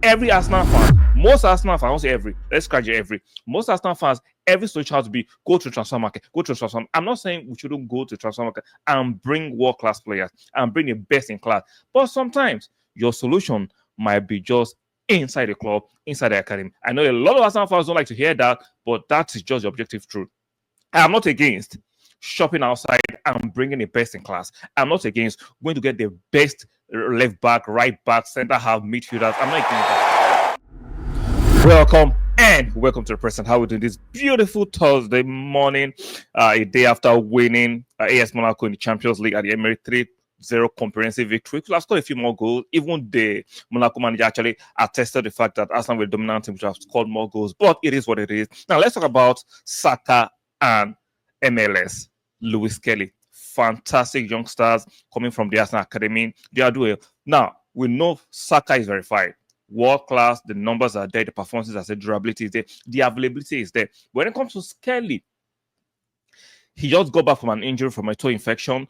Every Arsenal fan, most Arsenal fans, I won't say every, let's scratch it every. Most Arsenal fans, every solution has to be go to transfer market, go to transfer. I'm not saying we shouldn't go to transfer market and bring world class players and bring the best in class, but sometimes your solution might be just inside the club, inside the academy. I know a lot of Arsenal fans don't like to hear that, but that is just the objective truth. I'm not against shopping outside and bringing the best in class. I'm not against going to get the best left back, right back, center half, midfielders. I'm not against that. Welcome to the present. How we doing this beautiful Thursday morning, a day after winning AS Monaco in the Champions League at the Emirates 3-0 comprehensive victory. We have scored a few more goals. Even the Monaco manager actually attested the fact that Arsenal were dominant team, which have scored more goals. But it is what it is. Now let's talk about Saka and MLS. Lewis Kelly, fantastic youngsters coming from the Arsenal Academy. They are doing now. We know Saka is verified, world class. The numbers are there, the performances are there, durability is there, the availability is there. When it comes to Skelly, he just got back from an injury from a toe infection.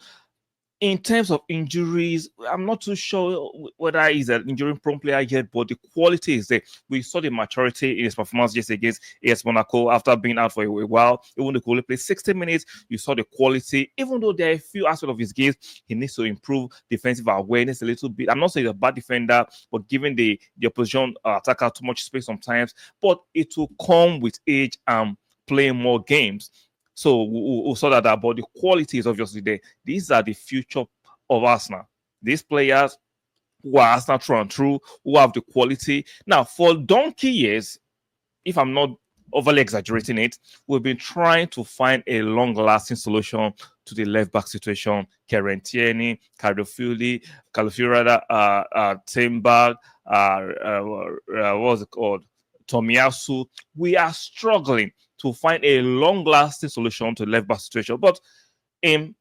In terms of injuries, I'm not too sure whether he's an injury-prone player yet, but the quality is there. We saw the maturity in his performance just against AS Monaco after being out for a while. Even though he only played 60 minutes, you saw the quality. Even though there are a few aspects of his game, he needs to improve defensive awareness a little bit. I'm not saying he's a bad defender, but giving the opposition attacker too much space sometimes. But it will come with age and playing more games. So we saw that, but the quality is obviously there. These are the future of Arsenal. These players who are Arsenal through and through, who have the quality. Now, for donkey years, if I'm not overly exaggerating it, we've been trying to find a long-lasting solution to the left-back situation. Kieran Tierney, Timber, what was it called? Tomiyasu. We are struggling to find a long-lasting solution to the left-back situation. But in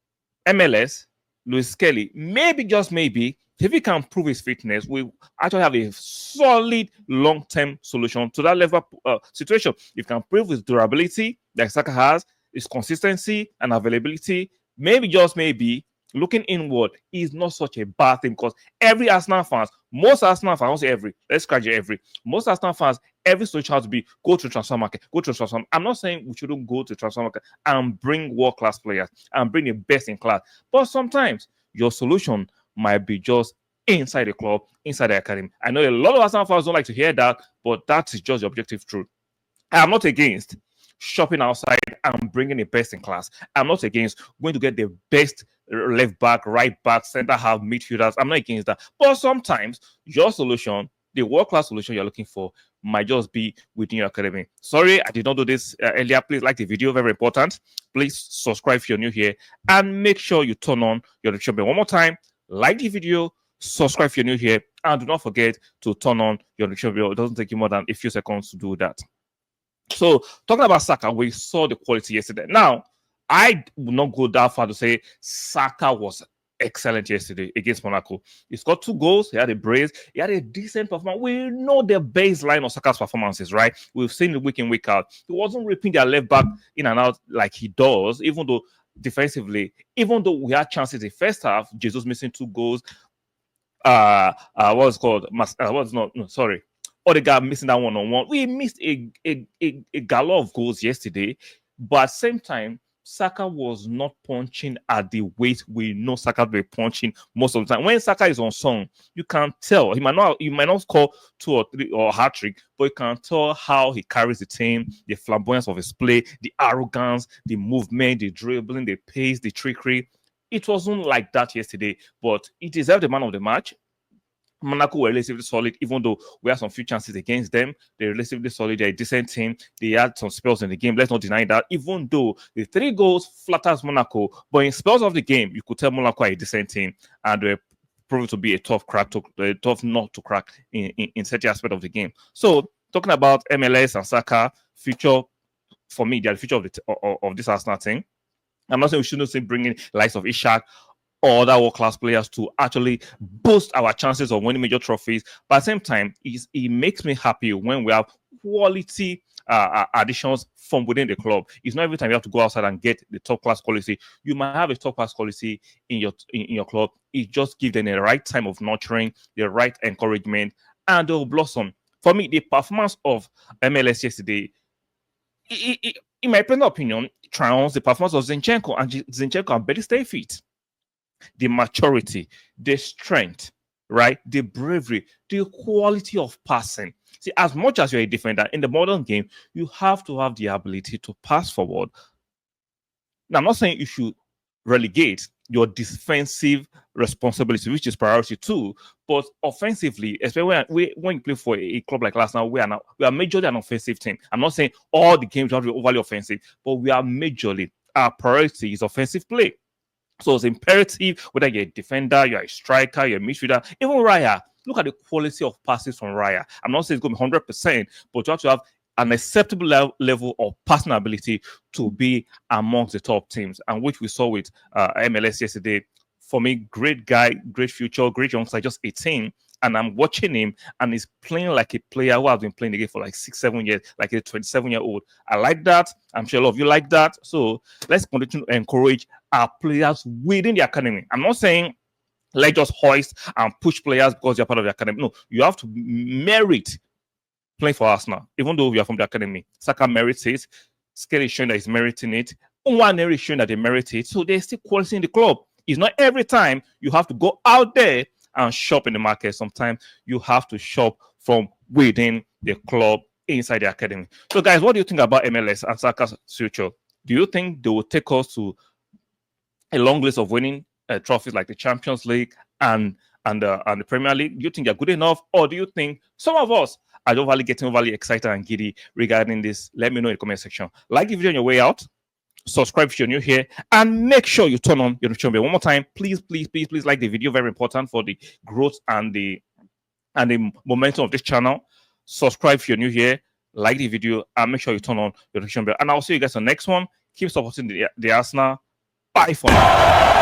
MLS, Lewis Kelly, maybe, just maybe, if he can prove his fitness, we actually have a solid long-term solution to that left-back situation. If he can prove his durability, like Saka has, his consistency and availability, maybe, just maybe, looking inward is not such a bad thing, because every Arsenal fans, most Arsenal fans, I won't say every, let's scratch it every, most Arsenal fans, every solution has to be go to transfer market, go to transfer. I'm not saying we shouldn't go to transfer market and bring world-class players and bring the best in class, but sometimes your solution might be just inside the club, inside the academy. I know a lot of Arsenal fans don't like to hear that, but that is just the objective truth. I'm not against shopping outside and bringing the best in class. I'm not against going to get the best left back, right back, center half, midfielders. I'm not against that. But sometimes your solution, the world-class solution you're looking for, might just be within your academy. Sorry, I did not do this earlier. Please like the video, very important. Please subscribe if you're new here, and make sure you turn on your notification bell. One more time, like the video, subscribe if you're new here, and do not forget to turn on your notification bell. It doesn't take you more than a few seconds to do that. So, talking about Saka, we saw the quality yesterday. Now, I would not go that far to say Saka was excellent yesterday against Monaco. He scored 2 goals. He had a brace. He had a decent performance. We know the baseline of Saka's performances, right? We've seen it week in, week out. He wasn't ripping their left back in and out like he does, even though defensively, even though we had chances in the first half, Jesus missing 2 goals. What's called? Sorry. Odegaard missing that one-on-one. We missed a gallop of goals yesterday, but at the same time, Saka was not punching at the weight we know Saka be punching most of the time. When Saka is on song, you can tell. You might not score 2 or 3 or hat-trick, but you can tell how he carries the team, the flamboyance of his play, the arrogance, the movement, the dribbling, the pace, the trickery. It wasn't like that yesterday, but he deserved the man of the match. Monaco were relatively solid, even though we had some few chances against them. They're relatively solid. They're a decent team. They had some spells in the game. Let's not deny that. Even though the 3 goals flatters Monaco, but in spells of the game, you could tell Monaco are a decent team, and they're proved to be a tough nut to crack in certain aspect of the game. So, talking about MLS and Saka, future, for me, they're the future of this Arsenal team. I'm not saying we shouldn't bring in likes of Ishak or other world-class players to actually boost our chances of winning major trophies. But at the same time, it makes me happy when we have quality additions from within the club. It's not every time you have to go outside and get the top-class quality. You might have a top-class quality in your club. It just gives them the right time of nurturing, the right encouragement, and they'll blossom. For me, the performance of MLS yesterday, in my personal opinion, triumphs the performance of Zinchenko, and Zinchenko can barely stay fit. The maturity, the strength, right? The bravery, the quality of passing. See, as much as you're a defender in the modern game, you have to have the ability to pass forward. Now, I'm not saying you should relegate your defensive responsibility, which is priority too, but offensively, especially when you play for a club like Arsenal, we are majorly an offensive team. I'm not saying all the games have to be overly offensive, but we are majorly, our priority is offensive play. So it's imperative whether you're a defender, you're a striker, you're a midfielder, even Raya. Look at the quality of passes from Raya. I'm not saying it's going to be 100%, but you have to have an acceptable level of passing ability to be amongst the top teams, and which we saw with MLS yesterday. For me, great guy, great future, great youngster, just 18. And I'm watching him, and he's playing like a player who has been playing the game for like 6-7 years, like a 27-year-old. I like that. I'm sure a lot of you like that. So let's continue to encourage our players within the academy. I'm not saying let's just hoist and push players because you're part of the academy. No, you have to merit playing for Arsenal, even though we are from the academy. Saka merits it. Skelly is showing that he's meriting it. Nwaneri is showing that they merit it. So there's still quality in the club. It's not every time you have to go out there and shop in the market. Sometimes you have to shop from within the club, inside the academy. So, guys, what do you think about MLS and Saka's future? Do you think they will take us to a long list of winning trophies like the Champions League and the Premier League? Do you think they're good enough, or do you think some of us are getting overly excited and giddy regarding this? Let me know in the comment section. Like the video on your way out. Subscribe if you're new here, and make sure you turn on your notification bell. One more time, please like the video. Very important for the growth and the momentum of this channel. Subscribe if you're new here, like the video, and make sure you turn on your notification bell. And I'll see you guys on the next one. Keep supporting the Arsenal. Bye for now.